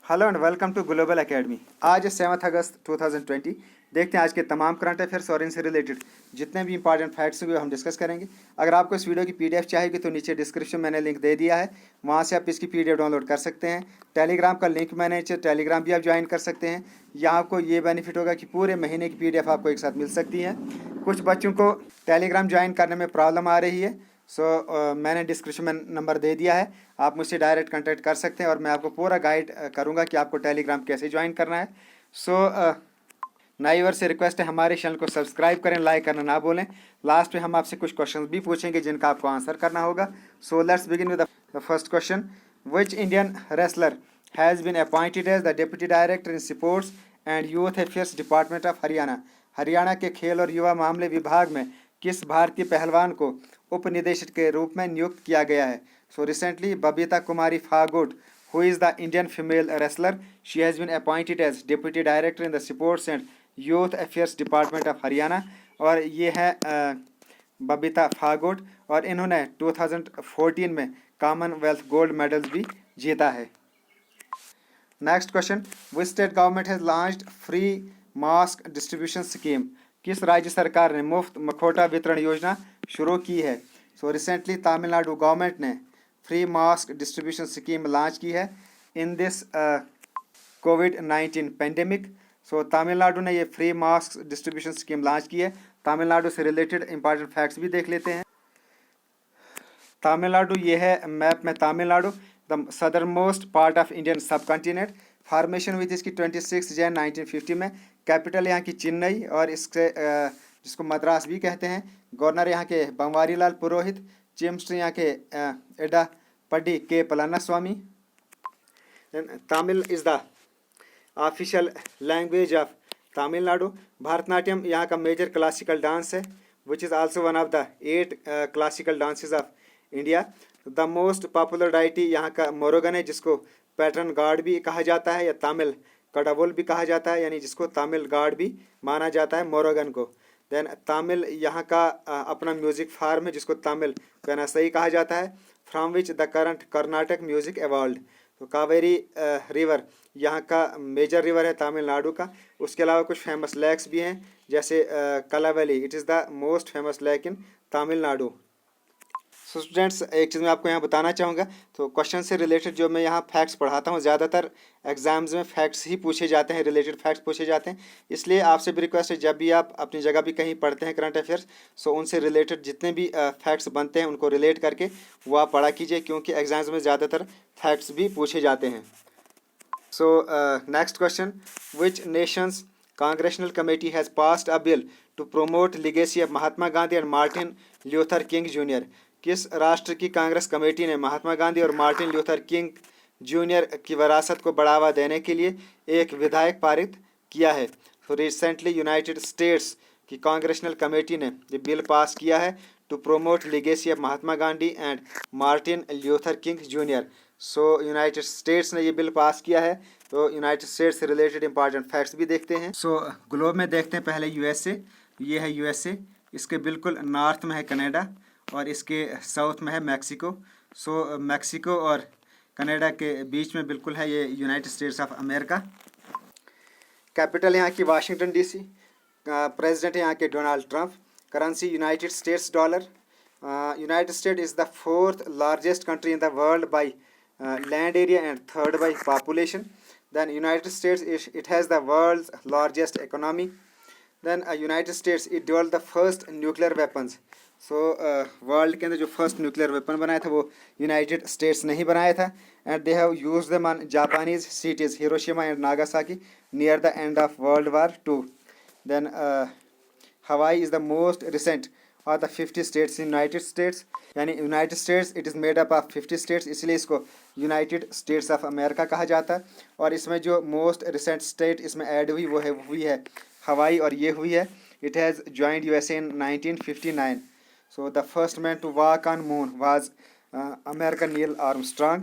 Hello and welcome to Global Academy. आज है 7 अगस्त 2020। देखते हैं आज के तमाम करंट अफेयर्स और इनसे रिलेटेड जितने भी इंपॉर्टेंट फैक्ट्स हुए हम डिस्कस करेंगे। अगर आपको इस वीडियो की पीडीएफ चाहिए तो नीचे डिस्क्रिप्शन मैंने लिंक दे दिया है, वहाँ से आप इसकी पीडीएफ डाउनलोड कर सकते हैं। टेलीग्राम का लिंक मैंने टेलीग्राम भी आप ज्वाइन कर सकते हैं। यहाँ आपको ये बेनिफिट होगा कि पूरे महीने की पीडीएफ आपको एक साथ मिल सकती है। कुछ बच्चों को टेलीग्राम ज्वाइन करने में प्रॉब्लम आ रही है, मैंने डिस्क्रिप्शन में नंबर दे दिया है, आप मुझसे डायरेक्ट कांटेक्ट कर सकते हैं और मैं आपको पूरा गाइड करूंगा कि आपको टेलीग्राम कैसे ज्वाइन करना है। नई वर्ष से रिक्वेस्ट है हमारे चैनल को सब्सक्राइब करें, लाइक करना ना भूलें। लास्ट में हम आपसे कुछ क्वेश्चंस भी पूछेंगे जिनका आपको आंसर करना होगा। So let's begin with the first question. Which Indian wrestler has been appointed as the deputy director in sports and youth affairs department of Haryana? Haryana के खेल और युवा मामले विभाग में किस भारतीय पहलवान को उप निदेशक के रूप में नियुक्त किया गया है? So recently Babita Kumari Phogat, who is the Indian female wrestler, she has been appointed as deputy director in the sports and youth affairs department of Haryana। और ये है बबीता फागोट और इन्होंने 2014 में कॉमनवेल्थ गोल्ड मेडल भी जीता है। Next question. Which state government has launched free mask distribution scheme? किस राज्य सरकार ने मुफ्त मखौटा वितरण योजना शुरू की है? सो रिसेंटली तमिलनाडु गवर्नमेंट ने free mask distribution scheme launch की है इन दिस कोविड-19 पेंडेमिक। सो तमिलनाडु ने ये free mask distribution scheme launch की है। तमिलनाडु से रिलेटेड इंपॉर्टेंट फैक्ट्स भी देख लेते हैं। तमिलनाडु ये है मैप में Tamil Nadu, the southern most part of Indian सब कॉन्टिनेंट। फॉर्मेशन हुई थी इसकी 26 जैन 1950 में। कैपिटल यहाँ की चेन्नई और इसके जिसको मद्रास भी कहते हैं। गवर्नर यहाँ के बनवारी लाल पुरोहित। चीफ मिनिस्टर यहाँ के Edappadi K Palaniswami. Tamil is the official language of Tamil Nadu. Bharatanatyam यहाँ का मेजर क्लासिकल डांस है, which is also one of the 8 classical dances of India. The most popular deity यहाँ का मोरोगन है, जिसको पैटर्न गॉड भी कहा जाता है या तमिल कडावुल भी कहा जाता है, यानी जिसको तमिल गॉड भी माना जाता है मोरोगन को। देन तमिल यहाँ का अपना म्यूजिक फार्म है जिसको तमिल पेनासई कहा जाता है, from which the current Karnataka music एवॉल्ड। तो कावेरी रिवर यहाँ का मेजर रिवर है तमिलनाडु का। उसके अलावा कुछ फेमस लेक्स भी हैं, जैसे Kaliveli, it is the most famous lake in Tamil Nadu. So students, एक चीज़ मैं आपको यहाँ बताना चाहूँगा, तो क्वेश्चन से रिलेटेड जो मैं यहाँ फैक्ट्स पढ़ाता हूँ, ज़्यादातर एग्जाम्स में फैक्ट्स ही पूछे जाते हैं, रिलेटेड फैक्ट्स पूछे जाते हैं। इसलिए आपसे भी रिक्वेस्ट है, जब भी आप अपनी जगह भी कहीं पढ़ते हैं करंट अफेयर्स, सो उनसे रिलेटेड जितने भी फैक्ट्स बनते हैं उनको रिलेट करके वो आप पढ़ा कीजिए, क्योंकि एग्जाम्स में ज़्यादातर फैक्ट्स भी पूछे जाते हैं। So next question. Which nation's congressional committee has passed a bill to promote legacy of Mahatma Gandhi and Martin Luther King Junior? किस राष्ट्र की कांग्रेस कमेटी ने महात्मा गांधी और मार्टिन ल्यूथर किंग जूनियर की विरासत को बढ़ावा देने के लिए एक विधेयक पारित किया है? तो रिसेंटली यूनाइटेड स्टेट्स की कांग्रेशनल कमेटी ने ये बिल पास किया है to promote legacy of Mahatma Gandhi and Martin Luther King Junior. So United States ने ये बिल पास किया है। तो यूनाइटेड स्टेट्स से रिलेटेड इंपॉर्टेंट फैक्ट्स भी देखते हैं। सो ग्लोब में देखते हैं पहले यूएसए। ये है यूएसए, इसके बिल्कुल नॉर्थ में है कनाडा और इसके साउथ में है मैक्सिको। सो मैक्सिको और कनाडा के बीच में बिल्कुल है ये United States of America. Capital यहाँ की वाशिंगटन डीसी। प्रेसिडेंट यहाँ के Donald Trump. Currency United States dollar. United State is the 4th largest country in the world by land area and 3rd by population. Then United States it has the world's largest economy. Then United States it developed the first nuclear weapons. So world के अंदर जो first nuclear weapon बनाया था वो United States ने ही बनाया था। And they have used them on Japanese cities Hiroshima and Nagasaki near the end of World War 2। Then Hawaii is the most recent और the 50 states in United States, यानी United States it is made up of 50 states, इसलिए इसको United States of America कहा जाता है। और इसमें जो मोस्ट रिसेंट स्टेट इसमें ऐड हुई वो हुई है हवाई, और ये हुई है it has joined USA in 1959। So the first man to walk on moon was American Neil Armstrong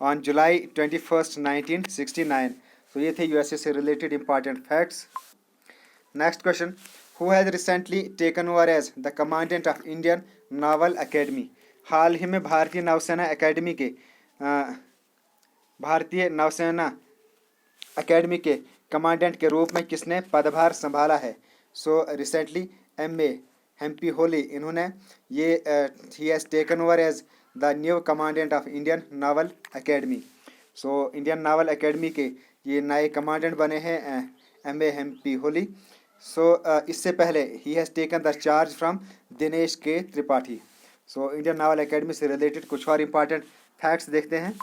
on July 21st, 1969. So ये थे यूएसए से related important facts. Next question. Who has recently taken over as the commandant of Indian Naval Academy? हाल ही में भारतीय नौसेना academy के भारतीय नौसेना एकेडमी के कमांडेंट के रूप में किसने पदभार संभाला है? So recently M A. Hampiholi, इन्होंने ये he has taken over as the new commandant of Indian Naval Academy. So Indian Naval Academy के ये नए कमांडेंट बने हैं एम.ए. हेम्पी होली। सो इससे पहले he has taken the charge from Dinesh K Tripathi. So Indian Naval Academy से रिलेटेड कुछ और इम्पॉर्टेंट फैक्ट्स देखते हैं।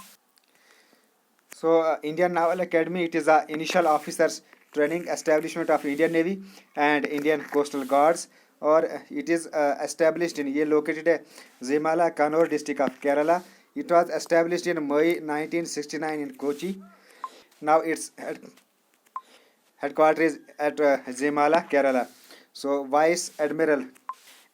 So, Indian Naval Academy, it is a initial officers training establishment of Indian Navy and Indian Coastal Guards, और it is established in, ये located है Zimala, Kannur district of Kerala. It was established in May 1969 in Kochi. Now its headquarters is at Zimala, Kerala. So Vice Admiral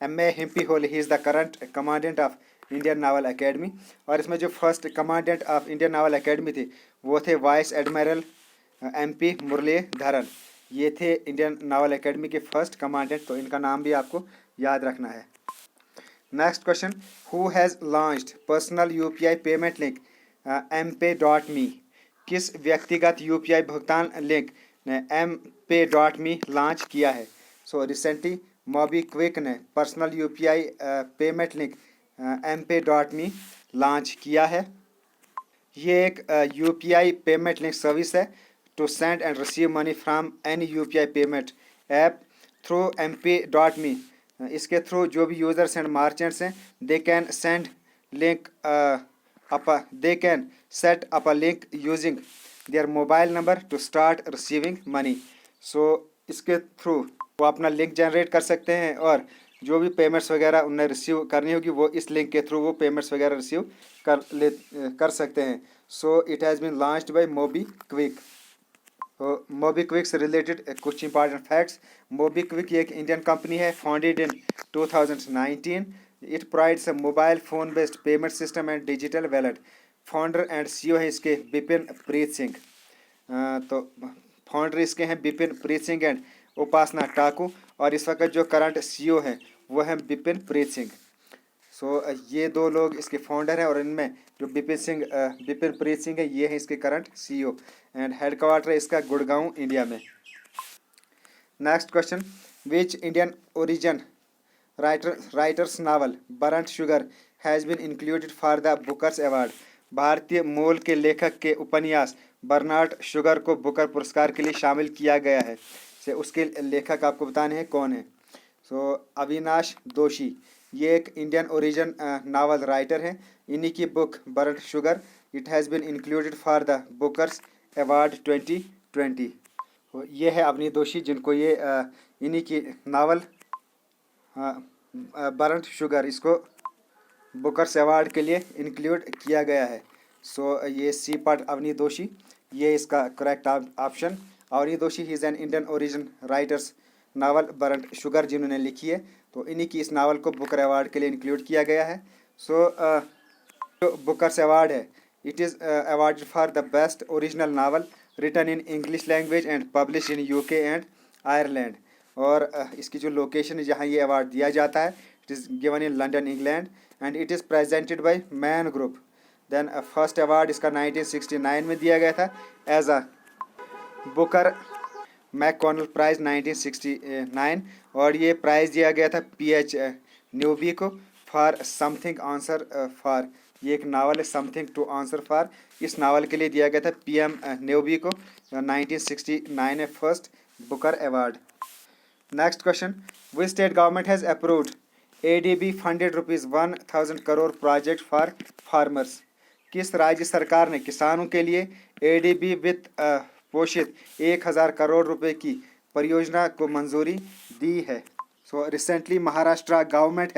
M.A. Hempy Hole, he is the current commandant of Indian Naval academy, और इसमें जो first commandant of Indian Naval academy थे वो थे vice admiral MP. Muraleedharan. ये थे Indian Naval Academy के first commandant, तो इनका नाम भी आपको याद रखना है। Next question, who has launched personal UPI payment link mPay.me? किस व्यक्तिगत यूपीआई भुगतान लिंक ने mPay.me लॉन्च किया है? सो रिसेंटली मोबीक्विक ने personal UPI payment link mPay.me launch किया है। ये एक यूपीआई पेमेंट लिंक सर्विस है to send and receive money from any UPI payment app through mPay.me। इसके थ्रू जो भी यूजर्स एंड मार्चेंट्स हैं they can send link they can set up a link using their mobile number to start receiving money. So इसके through वो अपना link generate कर सकते हैं और जो भी पेमेंट्स वगैरह उन्हें रिसीव करनी होगी वो इस लिंक के थ्रू वो पेमेंट्स वगैरह रिसीव कर सकते हैं। So it has been launched by MobiKwik. तो मोबीक्विक से रिलेटेड कुछ इंपॉर्टेंट फैक्ट्स। मोबीक्विक एक इंडियन कंपनी है, founded in 2019। It provides a mobile phone based payment system and digital wallet. Founder and CEO है इसके बिपिन प्रीत सिंह। तो फाउंडर इसके हैं बिपिन प्रीत सिंह एंड उपासना टाकू, और इस वक्त जो करंट सीईओ हैं वो हैं बिपिन प्रीत सिंह। सो ये दो लोग इसके फाउंडर हैं, और इनमें जो बिपिन प्रीत सिंह है ये है इसके करंट सीईओ, एंड हेडक्वार्टर है इसका गुड़गांव, इंडिया में। Next question, which Indian origin writer's novel burnt sugar has been included for the Booker's award? भारतीय मूल के लेखक के उपन्यास बर्नार्ड शुगर को बुकर पुरस्कार के लिए शामिल किया गया है। से उसके लेखक आपको बताने हैं कौन है। सो अविनाश दोषी, ये एक इंडियन ओरिजिन नावल राइटर हैं। इन्हीं की book Burnt Sugar it has been included for the Booker's Award 2020। ये है अवनी दोषी जिनको ये इन्हीं की नावल बर्न्ड शुगर इसको बुकर्स अवार्ड के लिए इंक्लूड किया गया है। सो ये सी पार्ट अवनी दोषी, ये इसका correct option. Avni Doshi he is an Indian origin writer's novel burned sugar जिन्होंने लिखी है, तो इन्हीं की इस नावल को बुकर अवार्ड के लिए इंक्लूड किया गया है। सो जो बुकर्स अवार्ड है it is award for the best original novel written in English language and publish in UK and Ireland. और इसकी जो लोकेशन है जहाँ ये अवार्ड दिया जाता है it is given in London, England, and it is presented by Man Group. Then first award इसका 1969 में दिया गया था as a Booker McConnell Prize 1969, और ये प्राइज़ दिया गया था पीएच न्यूबी को फॉर समथिंग आंसर फॉर। ये एक नावल है समथिंग टू आंसर फॉर, इस नावल के लिए दिया गया था पीएम न्यूबी को 1969 में first Booker award. Next question, which state government has approved ADB funded ₹1000 crore project for farmers? किस राज्य सरकार ने किसानों के लिए ADB वित्त पोषित 1000 करोड़ रुपए की परियोजना को मंजूरी दी है? So recently Maharashtra government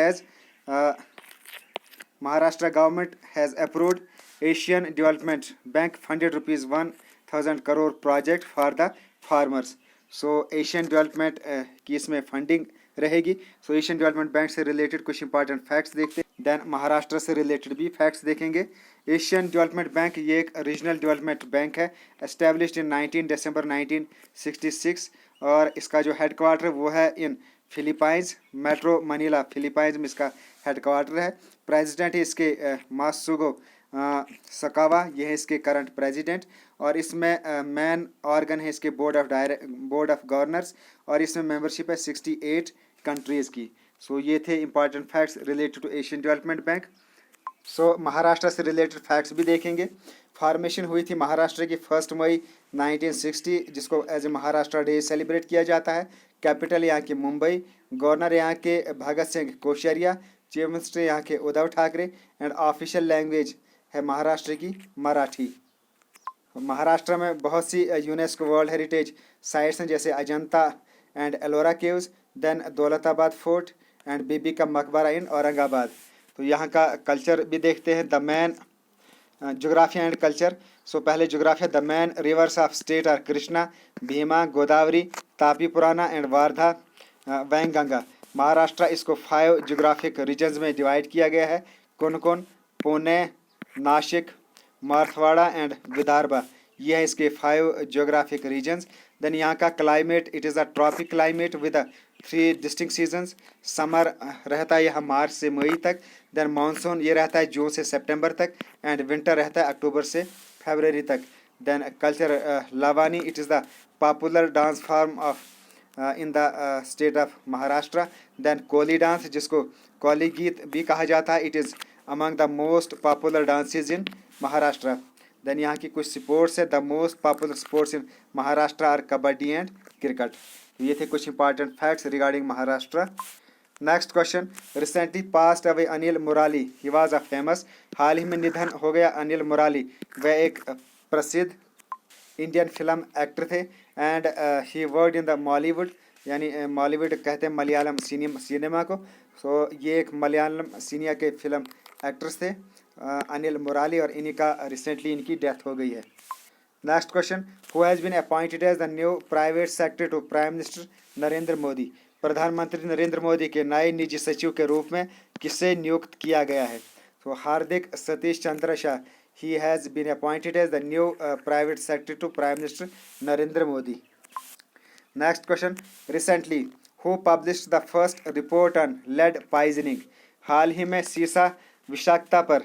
has approved Asian Development bank funded ₹1000 crore project for the farmers. So Asian development की इसमें फंडिंग रहेगी। सो एशियन डेवलपमेंट बैंक से रिलेटेड कुछ इंपॉर्टेंट फैक्ट्स देखते हैं, देन महाराष्ट्र से रिलेटेड भी फैक्ट्स देखेंगे। एशियन डेवलपमेंट बैंक ये एक रीजनल डेवलपमेंट बैंक है, एस्टेब्लिश्ड इन 19 दिसंबर 1966, और इसका जो हेडक्वार्टर वो है इन फिलीपाइंस, मेट्रो मनीला फिलीपाइंस में इसका हेडक्वार्टर है। प्रेसिडेंट है इसके मासुगो सकावा, ये है इसके करंट प्रेसिडेंट, और इसमें मेन ऑर्गन है इसके बोर्ड ऑफ गवर्नर्स, और इसमें मेंबरशिप है 68 कंट्रीज़ की। सो ये थे important facts related to Asian Development Bank. So Maharashtra से रिलेटेड फैक्ट्स भी देखेंगे। फॉर्मेशन हुई थी महाराष्ट्र की 1 मई 1960, जिसको as a Maharashtra Day celebrate किया जाता है। कैपिटल यहाँ की मुंबई, गवर्नर यहाँ के भगत सिंह कोश्यारिया, चीफ मिनिस्टर यहाँ के Uddhav Thackeray, and official language है महाराष्ट्र की मराठी। महाराष्ट्र में बहुत सी यूनेस्को वर्ल्ड हेरिटेज साइट्स हैं, जैसे Ajanta and Ellora caves, then Daulatabad fort and Bibi ka Maqbara इन औरंगाबाद। तो यहाँ का कल्चर भी देखते हैं। The main geography and culture. So पहले geography, the main rivers of state are Krishna, Bhima, Godavari, Tapi Purna and Wardha, Wainganga. Maharashtra इसको 5 जोग्राफिक रीजन्स में डिवाइड किया गया है। कौन कौन? पुणे, नासिक, मराठवाड़ा एंड विदर्भा, ये है इसके 5 जोग्राफिक रीजन्स। देन यहाँ का climate, it is a tropic climate with 3 distinct seasons. Summer रहता है यहाँ मार्च से मई तक, देन मानसून ये रहता है जून से सितंबर तक, एंड विंटर रहता है अक्टूबर से फरवरी तक। Then culture, Lavani, it is the popular dance form of in the state of Maharashtra. Then Koli dance, जिसको कोली गीत भी कहा जाता है, it is among the most popular dances in Maharashtra. Then यहाँ की कुछ स्पोर्ट्स है। The most popular sports in Maharashtra are kabaddi and cricket. ये थे कुछ important facts regarding Maharashtra. Next question, recently passed away Anil Murali, he was a famous. हाल ही में निधन हो गया अनिल मुराली, वह एक प्रसिद्ध इंडियन फिल्म एक्टर थे, and he worked in the Mollywood, यानी मॉलीवुड कहते हैं मलयालम सिनेमा को। सो ये एक मलयालम सिनेमा के फिल्म एक्टर्स थे अनिल मुराली, और इन्हीं का रिसेंटली इनकी डेथ हो गई है। Next question, who has been appointed as the new private secretary to prime minister Narendra Modi. प्रधानमंत्री नरेंद्र मोदी के नए निजी सचिव के रूप में किसे नियुक्त किया गया है? तो Hardik Satish Chandra Shah, he has been appointed as the new private secretary to prime minister Narendra Modi. Next question, recently who published the first report on lead poisoning. हाल ही में सीसा विषाक्तता पर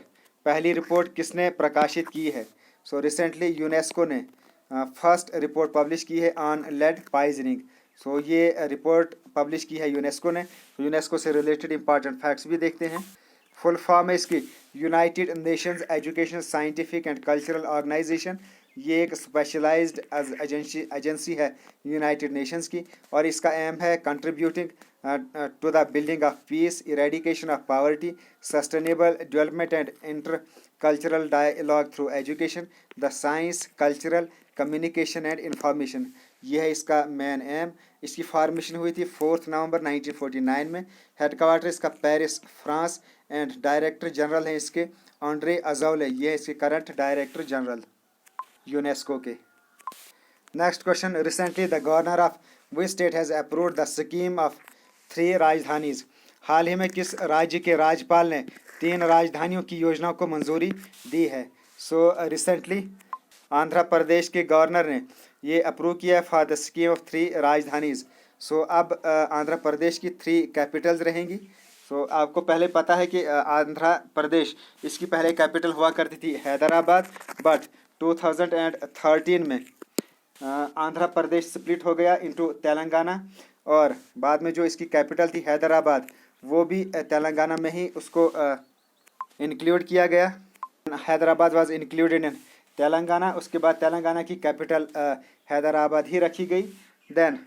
पहली रिपोर्ट किसने प्रकाशित की है? सो रिसेंटली यूनेस्को ने फर्स्ट रिपोर्ट पब्लिश की है ऑन लेड पॉइजनिंग। सो ये रिपोर्ट पब्लिश की है यूनेस्को ने। यूनेस्को से रिलेटेड इंपॉर्टेंट फैक्ट्स भी देखते हैं। फुल फॉर्म है इसकी united nations education scientific and cultural organisation. ये एक स्पेशलाइज्ड एजेंसी है यूनाइटेड नेशंस की, और इसका एम है contributing to the building of peace, eradication of poverty, sustainable development and inter cultural dialogue through education, the science, cultural, communication and information. यह है इसका मेन एम। इसकी फॉर्मेशन हुई थी 4 नवंबर 1949 में। हेडक्वार्टर इसका Paris, France, and director general हैं इसके ऑन्ड्रे अजौले, ये है इसके करंट डायरेक्टर जनरल यूनेस्को के। Next question, recently the governor of which state has approved the scheme of 3 राजधानीज। हाल ही में किस राज्य के राज्यपाल ने 3 राजधानियों की योजना को मंजूरी दी है? सो रिसेंटली आंध्र प्रदेश के गवर्नर ने ये अप्रूव किया फॉर द स्कीम ऑफ 3 राजधानीज। सो अब आंध्र प्रदेश की 3 कैपिटल्स रहेंगी। सो आपको पहले पता है कि आंध्र प्रदेश इसकी पहले कैपिटल हुआ करती थी हैदराबाद, बट 2013 में आंध्र प्रदेश स्प्लिट हो गया इनटू तेलंगाना, और बाद में जो इसकी कैपिटल थी हैदराबाद वो भी तेलंगाना में ही उसको इंक्लूड किया गया। Hyderabad was included in Telangana. उसके बाद तेलंगाना की कैपिटल हैदराबाद ही रखी गई। देन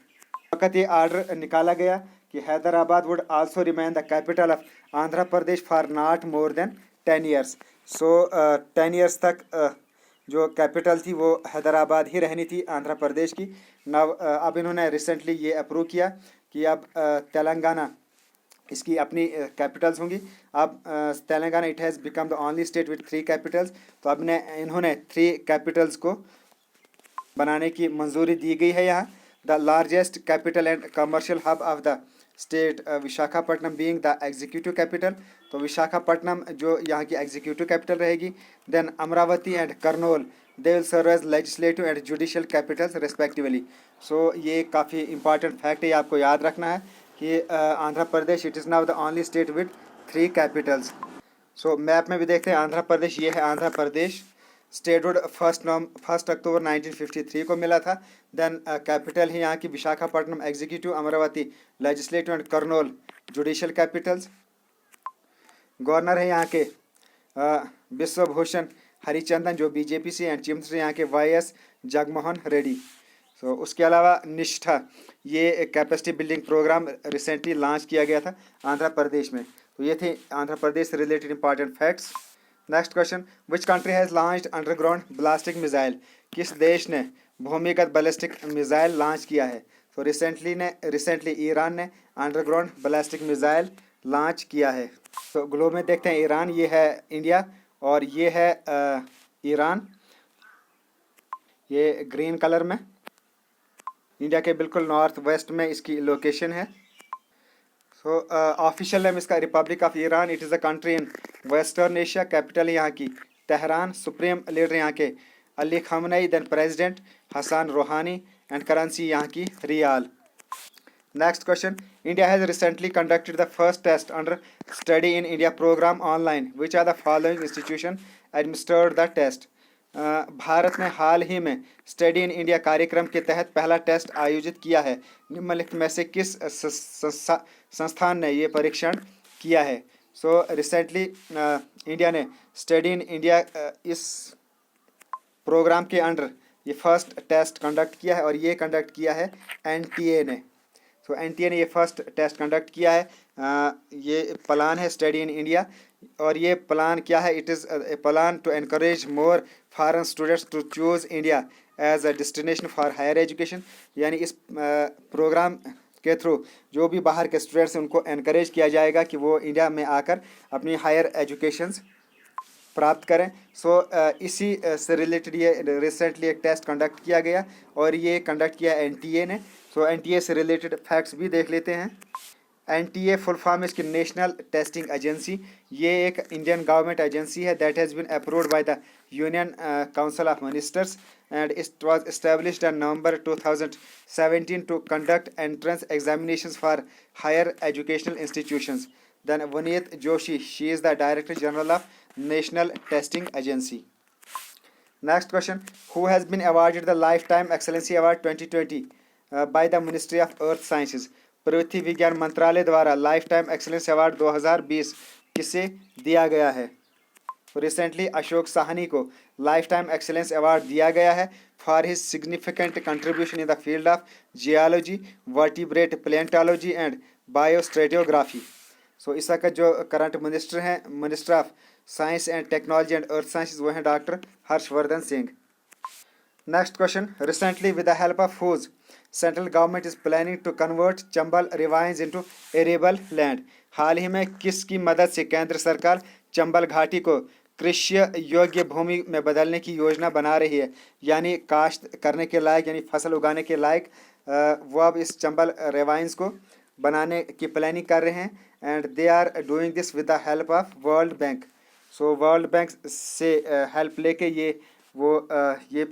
वक्त ये ऑर्डर निकाला गया कि Hyderabad would also remain the capital of Andhra Pradesh for not more than 10 years. So 10 years तक जो कैपिटल थी वो हैदराबाद ही रहनी थी आंध्र प्रदेश की। नव अब इन्होंने रिसेंटली ये अप्रूव किया कि अब तेलंगाना इसकी अपनी कैपिटल्स होंगी। अब Telangana it has become the only state with 3 Capitals. तो अब इन्होंने 3 कैपिटल्स को बनाने की मंजूरी दी गई है। यहाँ the largest capital and commercial hub of the state Visakhapatnam being the executive capital. तो विशाखापट्टनम जो यहाँ की एग्जीक्यूटिव कैपिटल रहेगी। Then Amaravati and Kurnool they will serve as legislative and judicial capitals respectively. So ये काफ़ी इंपॉर्टेंट फैक्ट है, आपको याद रखना है कि Andhra Pradesh it is now the only state with 3 capitals. So map में भी देखते हैं आंध्र प्रदेश, ये है आंध्र प्रदेश। स्टेटहुड 1 अक्टूबर 1953 को मिला था। देन कैपिटल है यहाँ की Visakhapatnam executive, Amravati legislative and Kurnool judicial Capitals. Governor है यहाँ के विश्वभूषण हरिचंदन जो बीजेपी से, एंड चीफ मिनिस्टर यहाँ के वाई.एस. जगनमोहन रेड्डी। सो उसके अलावा निष्ठा, ये capacity building programme recently launch किया गया था आंध्र प्रदेश में। तो ये थे आंध्र प्रदेश से related important facts. Next question, which country has launched underground ballistic missile? किस देश ने भूमिगत बैलिस्टिक मिसाइल लॉन्च किया है? तो रिसेंटली ईरान ने अंडरग्राउंड बैलिस्टिक मिसाइल लॉन्च किया है। तो ग्लोब में देखते हैं ईरान, ये है इंडिया और ये है ईरान, ये ग्रीन कलर में। इंडिया के बिल्कुल नॉर्थ वेस्ट में इसकी लोकेशन है। सो ऑफिशियल नेम इसका republic of Iran. It is a country in Western Asia. Capital यहाँ की तेहरान। सुप्रीम लीडर यहाँ के Ali Khamenei, then president Hassan Rouhani, and currency यहाँ की rial. Next question, India has recently conducted the first test under Study in India programme online. Which are the following institution administered the test? भारत ने हाल ही में study in India कार्यक्रम के तहत पहला टेस्ट आयोजित किया है। निम्नलिखित में से किस संस्थान ने ये परीक्षण किया है? सो रिसेंटली इंडिया ने स्टडी इन इंडिया इस प्रोग्राम के अंडर ये फर्स्ट टेस्ट कंडक्ट किया है और ये कंडक्ट किया है एनटीए ने। सो एनटीए ने ये फर्स्ट टेस्ट कंडक्ट किया है। ये प्लान है स्टडी इन इंडिया, और ये प्लान क्या है? It is a plan to encourage more foreign students to choose India as a destination for higher education. यानी इस प्रोग्राम के थ्रू जो भी बाहर के स्टूडेंट्स हैं उनको एनकरेज किया जाएगा कि वो इंडिया में आकर अपनी हायर एजुकेशंस प्राप्त करें। सो इसी से रिलेटेड ये रिसेंटली एक टेस्ट कंडक्ट किया गया और ये कंडक्ट किया एनटीए ने। सो एनटीए से रिलेटेड फैक्ट्स भी देख लेते हैं। एनटीए फुल फॉर्म इसकी नेशनल टेस्टिंग एजेंसी। ये एक इंडियन गवर्नमेंट एजेंसी है that has been approved by the union council of ministers and it was established in November 2017 to conduct entrance examinations for higher educational institutions. Then Vineet Joshi, she is the director general of national testing agency. Next question, who has been awarded the life time excellency award 2020 by the Ministry of Earth Sciences? पृथ्वी विज्ञान मंत्रालय द्वारा life time excellence award 2020 किसे दिया गया है? Recently Ashok Sahni को life time excellence award दिया गया है for his significant contribution in the field of geology, vertebrate palaeontology and biostratigraphy. So इसका जो करंट मिनिस्टर हैं, minister of science and technology and earth sciences, वो हैं doctor Harshvardhan Singh. Next question, recently with the help of whose central government is planning to convert Chambal ravines into arable land? हाल ही में किसकी मदद से केंद्र सरकार चंबल घाटी को कृषि योग्य भूमि में बदलने की योजना बना रही है? यानी काश्त करने के लायक, यानी फसल उगाने के लायक वो अब इस चंबल रिवाइंस को बनाने की प्लानिंग कर रहे हैं and they are doing this with the help of world bank. So world bank से हेल्प लेके ये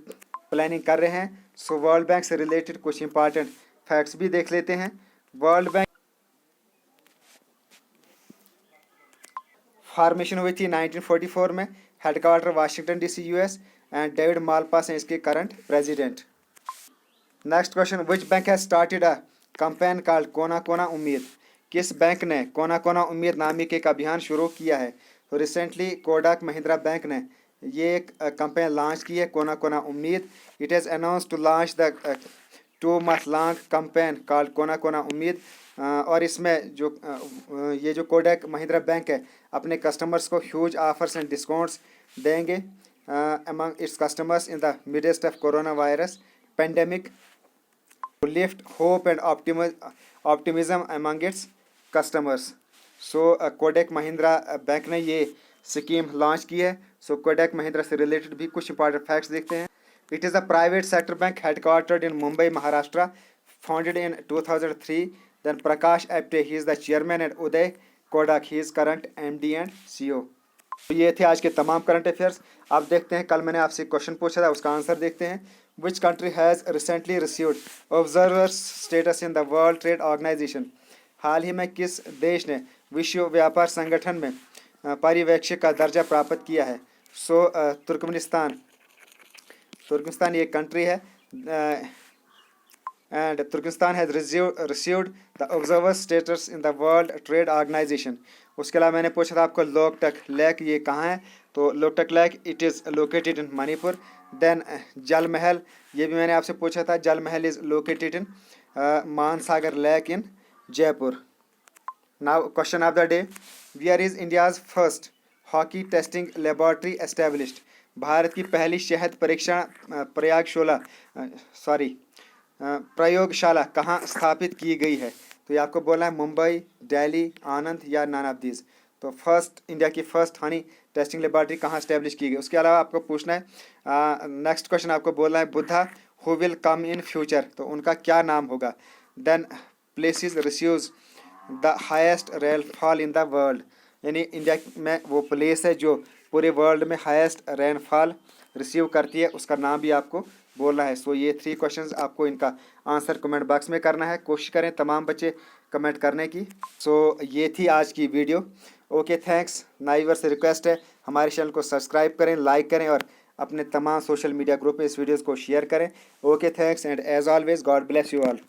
प्लानिंग कर रहे हैं। सो वर्ल्ड बैंक से रिलेटेड कुछ इंपॉर्टेंट फैक्ट्स भी देख लेते हैं। वर्ल्ड बैंक फॉर्मेशन हुई थी 1944 में, headquarter Washington DC US, and David Malpass हैं इसके current president. Next question, which bank has started a campaign called Kona Kona उम्मीद? किस बैंक ने कोना कोना उम्मीद नामी के एक अभियान शुरू किया है? तो रिसेंटली कोटक महिंद्रा बैंक ने ये एक कैंपेन लॉन्च की है, Kona Kona Umeed. It has announce to launch the 2 month long campaign called Kona Kona उम्मीद। और इसमें ये जो कोटक महिंद्रा बैंक है अपने कस्टमर्स को ह्यूज ऑफर्स एंड डिस्काउंट्स देंगे among its customers in the midst of corona virus pandemic to lift hope and optimism among its customers. So Kotak Mahindra bank ने ये स्कीम लॉन्च की है। सो कोटक महिंद्रा से रिलेटेड भी कुछ इंपॉर्टेंट फैक्ट्स देखते हैं। It is a private sector bank headquartered in Mumbai Maharashtra, founded in 2003। Then Prakash Apte, he is the chairman, and Uday Kotak, he is current MD and CEO. तो ये थे आज के तमाम करंट अफेयर्स। अब देखते हैं, कल मैंने आपसे क्वेश्चन पूछा था, उसका आंसर देखते हैं। Which country has recently received observers status in the World Trade Organization? हाल ही में किस देश ने विश्व व्यापार संगठन में पर्यवेक्षक का दर्जा प्राप्त किया है? सो तुर्कमेनिस्तान ये कंट्री है, and Turkmenistan has received the observer status in the World Trade Organization. उसके अलावा मैंने पूछा था आपको लोकटक लेक ये कहाँ है, तो Loktak lake it is located in Manipur. Then Jal Mahal, ये भी मैंने आपसे पूछा था, Jal Mahal is located in Mansagar lake in Jaipur. Now question of the day, where is India's first hockey testing laboratory established? Bharat की पहली शहद परीक्षण प्रयोगशाला कहाँ स्थापित की गई है? तो ये आपको बोलना है मुंबई, दिल्ली, आनंद या नन ऑफ दीज. तो इंडिया की फर्स्ट हनी टेस्टिंग लेबॉर्ट्री कहाँ स्टैब्लिश की गई? उसके अलावा आपको पूछना है, नेक्स्ट क्वेश्चन आपको बोलना है Buddha who will come in future, तो उनका क्या नाम होगा? Then places receives the highest rainfall in the world, यानी इंडिया में वो प्लेस है जो पूरे वर्ल्ड में हाईएस्ट रेनफॉल रिसीव करती है, उसका नाम भी आपको बोलना है. सो ये 3 क्वेश्चंस आपको इनका आंसर कमेंट बॉक्स में करना है. कोशिश करें तमाम बच्चे कमेंट करने की. सो ये थी आज की वीडियो. Okay, thanks. नाइवर से रिक्वेस्ट है हमारे चैनल को सब्सक्राइब करें, लाइक करें और अपने तमाम सोशल मीडिया ग्रुप में इस वीडियोज़ को शेयर करें. Okay, thanks and as always God bless you all.